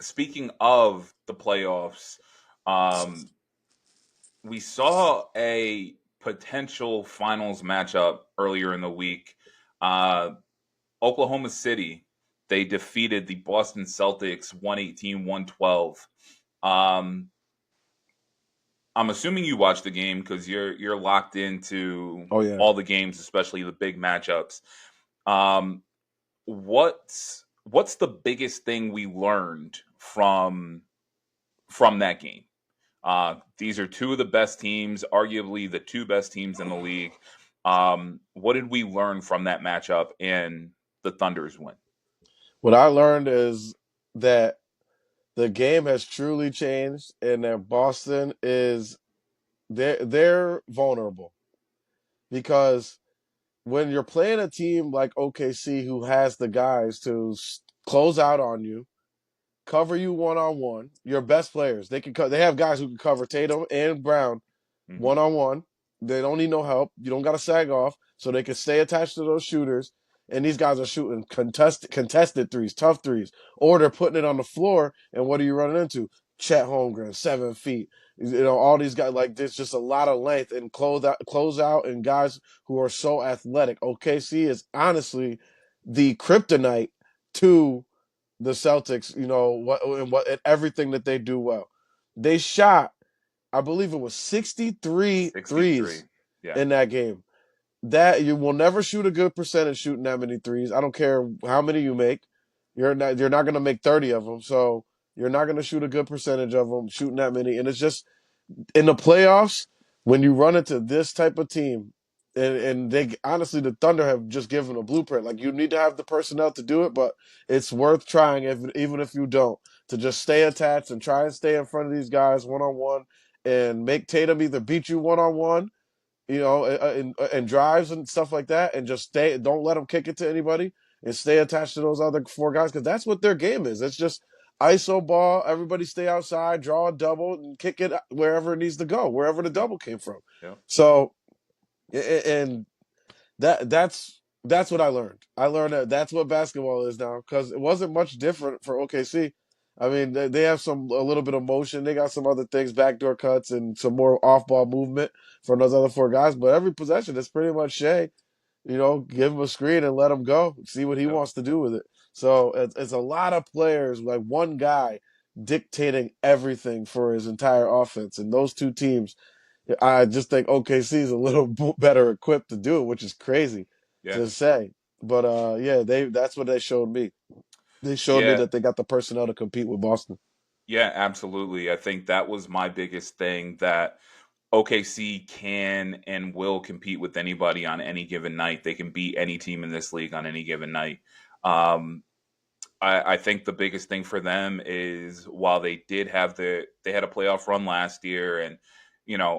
speaking of the playoffs, um, we saw a potential finals matchup earlier in the week. Uh, Oklahoma City, they defeated the Boston Celtics 118-112. Um, I'm assuming you watched the game because you're locked into Oh yeah. all the games, especially the big matchups. Um, what's the biggest thing we learned from that game? These are two of the best teams, arguably the two best teams in the league. What did we learn from that matchup and the Thunder's win? What I learned is that the game has truly changed, and that Boston is they're vulnerable because when you're playing a team like OKC who has the guys to close out on you, cover you one on one, your best players they have guys who can cover Tatum and Brown Hmm. one on one. They don't need no help. You don't got to sag off, so they can stay attached to those shooters. And these guys are shooting contested threes, tough threes, or they're putting it on the floor. And what are you running into? Chet Holmgren, 7 feet. You know, all these guys, like, there's just a lot of length and close out, and guys who are so athletic. OKC is honestly the kryptonite to the Celtics. You know and everything that they do well. They shot, I believe it was 63 63. threes Yeah. in that game. That you will never shoot a good percentage shooting that many threes. I don't care how many you make. You're not going to make 30 of them. So you're not going to shoot a good percentage of them shooting that many. And it's just in the playoffs when you run into this type of team, and they honestly the Thunder have just given a blueprint. Like, you need to have the personnel to do it, but it's worth trying even if you don't, to just stay attached and try and stay in front of these guys one on one and make Tatum either beat you one on one, and drives and stuff like that, and just stay. Don't let them kick it to anybody, and stay attached to those other four guys because that's what their game is. It's just ISO ball. Everybody stay outside, draw a double, and kick it wherever it needs to go, wherever the Yep. double came from. Yep. So, and that's what I learned. I learned that that's what basketball is now because it wasn't much different for OKC. I mean, they have a little bit of motion. They got some other things, backdoor cuts, and some more off-ball movement from those other four guys. But every possession is pretty much Shea. Give him a screen and let him go. See what he Yep. wants to do with it. So it's a lot of players, like one guy dictating everything for his entire offense. And those two teams, I just think OKC is a little better equipped to do it, which is crazy Yeah. to say. But yeah, that's what they showed me. They showed me Yeah. that they got the personnel to compete with Boston. Yeah, absolutely. I think that was my biggest thing, that OKC can and will compete with anybody on any given night. They can beat any team in this league on any given night. Um, I think the biggest thing for them is, while they had a playoff run last year, and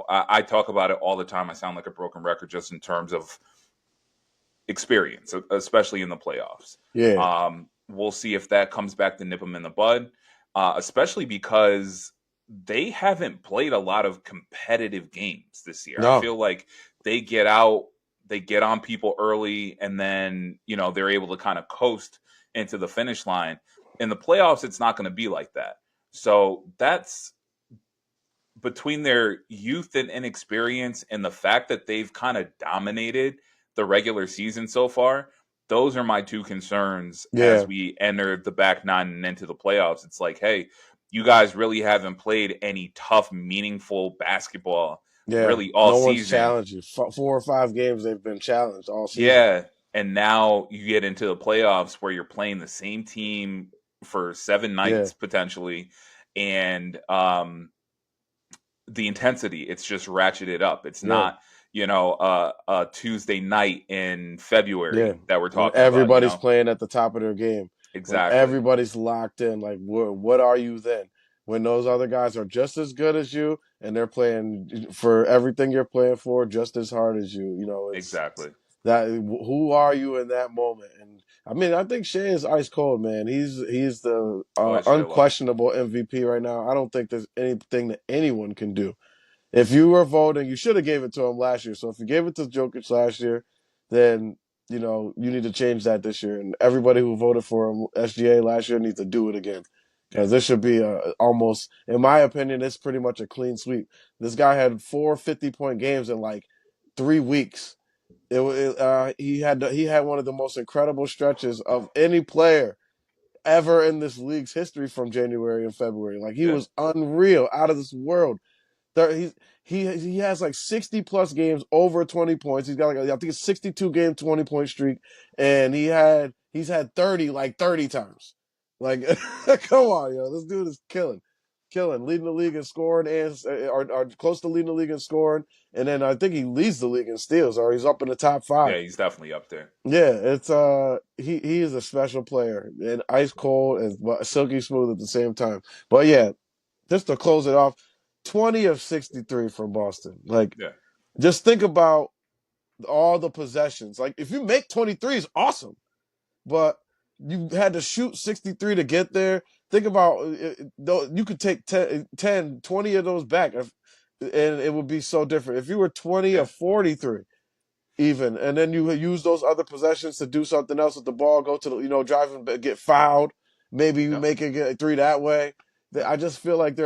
I talk about it all the time. I sound like a broken record just in terms of experience, especially in the playoffs. Yeah. We'll see if that comes back to nip them in the bud, especially because they haven't played a lot of competitive games this year. I No. feel like they get out, they get on people early, and then they're able to kind of coast into the finish line. In the playoffs, it's not going to be like that. So that's between their youth and inexperience and the fact that they've kind of dominated the regular season so far. Those are my two concerns as Yeah. we enter the back nine and into the playoffs. It's like, hey, you guys really haven't played any tough, meaningful basketball Yeah. really all No one's season. challenged you. 4 or 5 games they've been challenged all season. Yeah. And now you get into the playoffs where you're playing the same team for 7 nights Yeah. potentially. And the intensity, it's just ratcheted up. It's Yeah. not a Tuesday night in Yeah, February that we're when talking about. everybody's playing at the top of their game, when Exactly. everybody's locked in, like what are you then? When those other guys are just as good as you and they're playing for everything you're playing for just as hard as you, it's Exactly. that who are you in that moment? And I mean, I think Shea is ice cold, man. He's the Oh, I sure love. unquestionable MVP right now. I don't think there's anything that anyone can do. If you were voting, you should have gave it to him last year. So if you gave it to Jokic last year, then you need to change that this year. And everybody who voted for him SGA last year needs to do it again. Because this should be almost, in my opinion, it's pretty much a clean sweep. This guy had 4 50-point games in like 3 weeks. He had one of the most incredible stretches of any player ever in this league's history from January and February. Like he Yeah, was unreal, out of this world. There, he has like 60 plus games over 20 points. He's got like I think it's 62 game 20-point streak, and he's had 30 like 30 times. Like, come on, yo, this dude is killing, leading the league in scoring and or close to leading the league in scoring, and then I think he leads the league in steals, or he's up in the top yeah, five. he's definitely up there. Yeah, it's he is a special player and ice cold and silky smooth at the same time. But yeah, just to close it off, 20 of 63 from Boston. Like, Yeah, just think about all the possessions. Like, if you make 23 is awesome, but you had to shoot 63 to get there. Think about you could take 10, 20 of those back, and it would be so different. If you were 20 yeah, of 43, even, and then you use those other possessions to do something else with the ball, go to the, drive and get fouled. Maybe you yeah, make it get three that way. yeah, I just feel like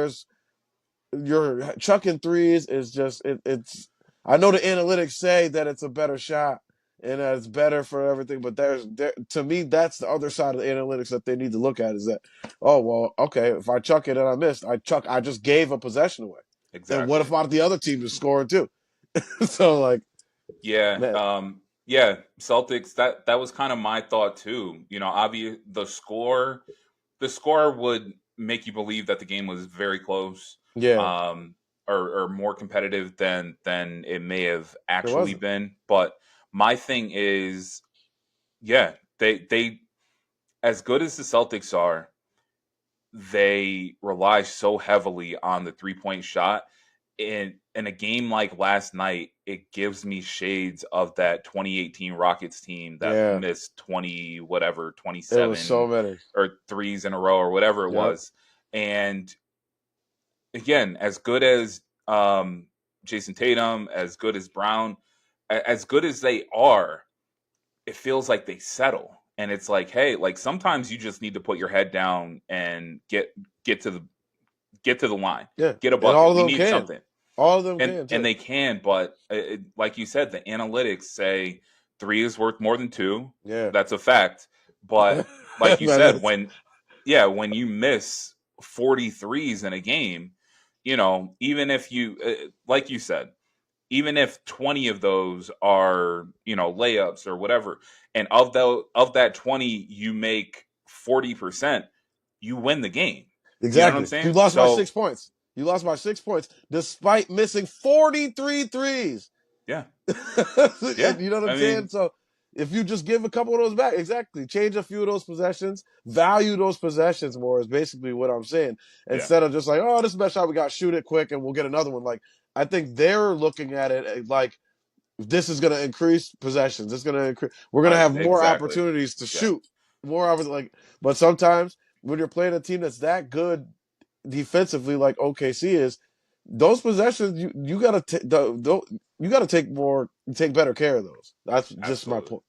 you're chucking threes is just it's. I know the analytics say that it's a better shot and that it's better for everything, but to me that's the other side of the analytics that they need to look at is that, oh well, okay, if I chuck it and I missed, I just gave a possession away, and what exactly. if the other team is scoring too? So like, Yeah, man, yeah, Celtics. That was kind of my thought too. Obvious the score would make you believe that the game was very close, yeah, um, or more competitive than it may have it actually wasn't. been. But my thing is, yeah, they as good as the Celtics are, they rely so heavily on the 3-point shot. In a game like last night, it gives me shades of that 2018 Rockets team that Yeah, missed 20 whatever it was so 27 many. or threes in a row or whatever it Yep, was. And again, as good as Jason Tatum, as good as Brown, as good as they are, it feels like they settle. And it's like, hey, like sometimes you just need to put your head down and get to the get to the line, yeah, get a and all bucket. of We them need can, something, all of them and can and too. they can. But like you said, the analytics say three is worth more than two. Yeah, That's a fact. But like you man, said, when you miss 43s in a game, even if you like you said, even if 20 of those are layups or whatever, and of that 20 you make 40%, you win the game. You know what I'm exactly. You saying? lost by So 6 points. You lost by 6 points despite missing 43 threes. yeah, yeah. You know what I'm I saying? mean, So if you just give a couple of those back, exactly, change a few of those possessions, value those possessions more is basically what I'm saying. yeah, Instead of just like, oh, this is the best shot, we got, shoot it quick and we'll get another one. Like, I think they're looking at it like this is going to increase possessions. It's going to increase. We're going to have more exactly. opportunities to Yeah, shoot, like. But sometimes when you're playing a team that's that good defensively, like OKC is, those possessions you gotta take you gotta take better care of those. That's just my absolutely. point.